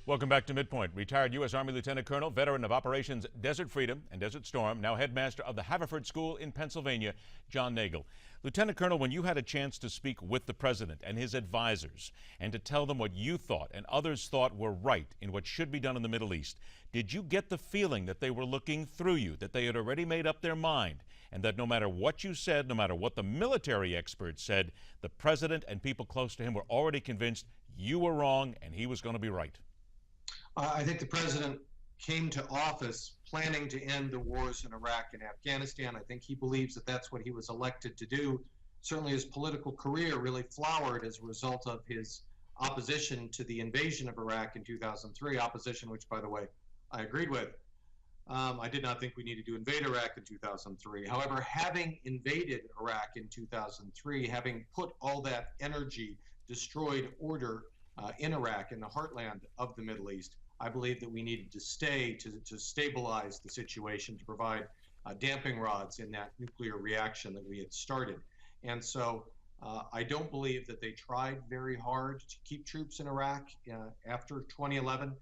Welcome back to MidPoint. Retired U.S. Army Lieutenant Colonel, veteran of Operations Desert Freedom and Desert Storm, now headmaster of the Haverford School in Pennsylvania, John Nagl. Lieutenant Colonel, when you had a chance to speak with the president and his advisors and to tell them what you thought and others thought were right in what should be done in the Middle East, did you get the feeling that they were looking through you, that they had already made up their mind, and that no matter what you said, no matter what the military experts said, the president and people close to him were already convinced you were wrong and he was going to be right? I think the president came to office planning to end the wars in Iraq and Afghanistan. I think he believes that that's what he was elected to do. Certainly his political career really flowered as a result of his opposition to the invasion of Iraq in 2003, opposition which, by the way, I agreed with. I did not think we needed to invade Iraq in 2003. However, having invaded Iraq in 2003, having put all that energy, destroyed order in Iraq, in the heartland of the Middle East, I believe that we needed to stay to stabilize the situation, to provide damping rods in that nuclear reaction that we had started. And so I don't believe that they tried very hard to keep troops in Iraq after 2011.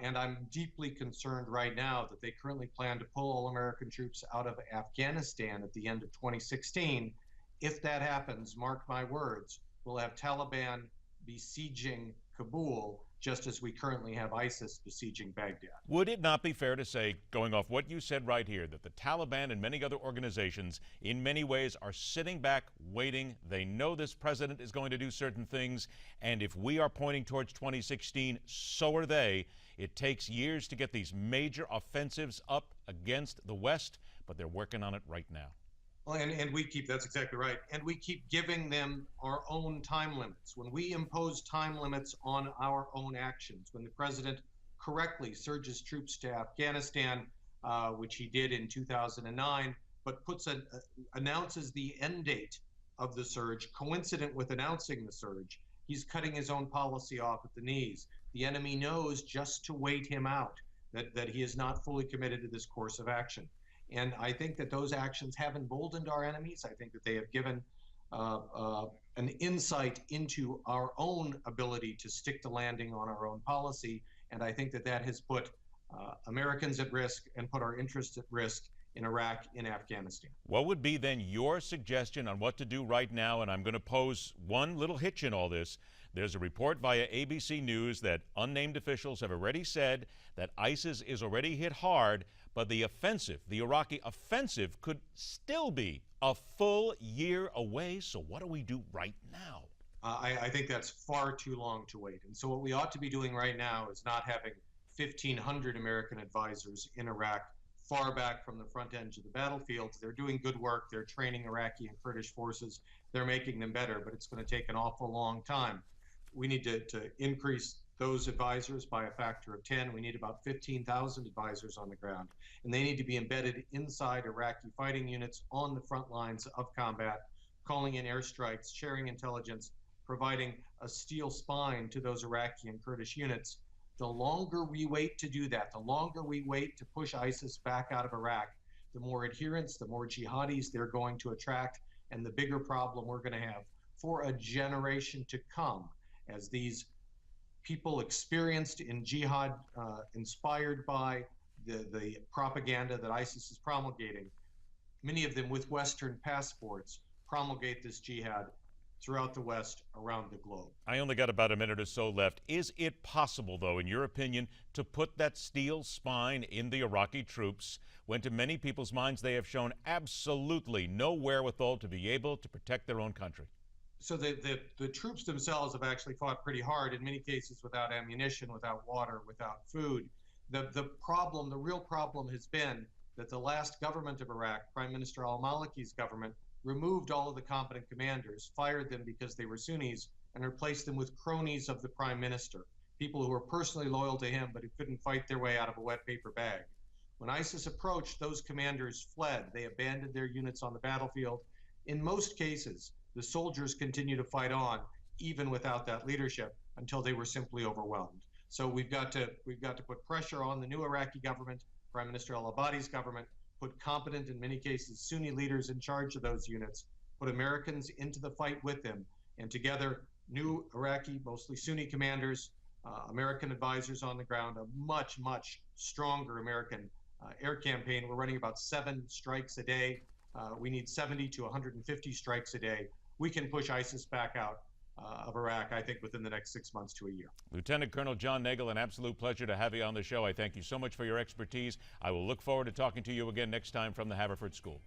And I'm deeply concerned right now that they currently plan to pull all American troops out of Afghanistan at the end of 2016. If that happens, mark my words, we'll have Taliban besieging Kabul, just as we currently have ISIS besieging Baghdad. Would it not be fair to say, going off what you said right here, that the Taliban and many other organizations in many ways are sitting back, waiting? They know this president is going to do certain things, and if we are pointing towards 2016, so are they. It takes years to get these major offensives up against the West, but they're working on it right now. Well, and we keep, that's exactly right. And we keep giving them our own time limits. When we impose time limits on our own actions, when the president correctly surges troops to Afghanistan, which he did in 2009, but announces the end date of the surge, coincident with announcing the surge, he's cutting his own policy off at the knees. The enemy knows just to wait him out, that he is not fully committed to this course of action. And I think that those actions have emboldened our enemies. I think that they have given an insight into our own ability to stick to landing on our own policy. And I think that that has put Americans at risk and put our interests at risk in Iraq and Afghanistan. What would be then your suggestion on what to do right now? And I'm going to pose one little hitch in all this. There's a report via ABC News that unnamed officials have already said that ISIS is already hit hard, but the offensive, the Iraqi offensive, could still be a full year away. So what do we do right now? I think that's far too long to wait. And so what we ought to be doing right now is not having 1,500 American advisors in Iraq far back from the front edge of the battlefield. They're doing good work. They're training Iraqi and Kurdish forces. They're making them better, but it's going to take an awful long time. We need to increase those advisors by a factor of 10. We need about 15,000 advisors on the ground, and they need to be embedded inside Iraqi fighting units on the front lines of combat, calling in airstrikes, sharing intelligence, providing a steel spine to those Iraqi and Kurdish units. The longer we wait to do that, the longer we wait to push ISIS back out of Iraq, the more adherents, the more jihadis they're going to attract, and the bigger problem we're going to have for a generation to come as these people experienced in jihad, inspired by the propaganda that ISIS is promulgating, many of them with Western passports, promulgate this jihad throughout the West, around the globe. I only got about a minute or so left. Is it possible, though, in your opinion, to put that steel spine in the Iraqi troops when to many people's minds they have shown absolutely no wherewithal to be able to protect their own country? So the troops themselves have actually fought pretty hard, in many cases without ammunition, without water, without food. The real problem has been that the last government of Iraq, Prime Minister al-Maliki's government, removed all of the competent commanders, fired them because they were Sunnis, and replaced them with cronies of the prime minister, people who were personally loyal to him but who couldn't fight their way out of a wet paper bag. When ISIS approached, those commanders fled. They abandoned their units on the battlefield. In most cases, the soldiers continue to fight on, even without that leadership, until they were simply overwhelmed. So we've got to put pressure on the new Iraqi government, Prime Minister al-Abadi's government, put competent, in many cases, Sunni leaders in charge of those units, put Americans into the fight with them, and together, new Iraqi, mostly Sunni commanders, American advisors on the ground, a much, much stronger American air campaign. We're running about 7 strikes a day. We need 70 to 150 strikes a day. We can push ISIS back out of Iraq, I think, within the next 6 months to a year. Lieutenant Colonel John Nagl, an absolute pleasure to have you on the show. I thank you so much for your expertise. I will look forward to talking to you again next time from the Haverford School.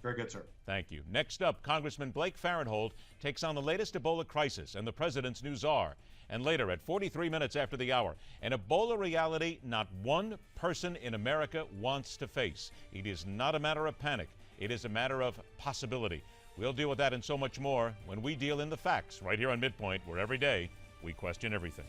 Very good, sir. Thank you. Next up, Congressman Blake Farenthold takes on the latest Ebola crisis and the president's new czar. And later, at 43 minutes after the hour, an Ebola reality not one person in America wants to face. It is not a matter of panic. It is a matter of possibility. We'll deal with that and so much more when we deal in the facts right here on MidPoint, where every day we question everything.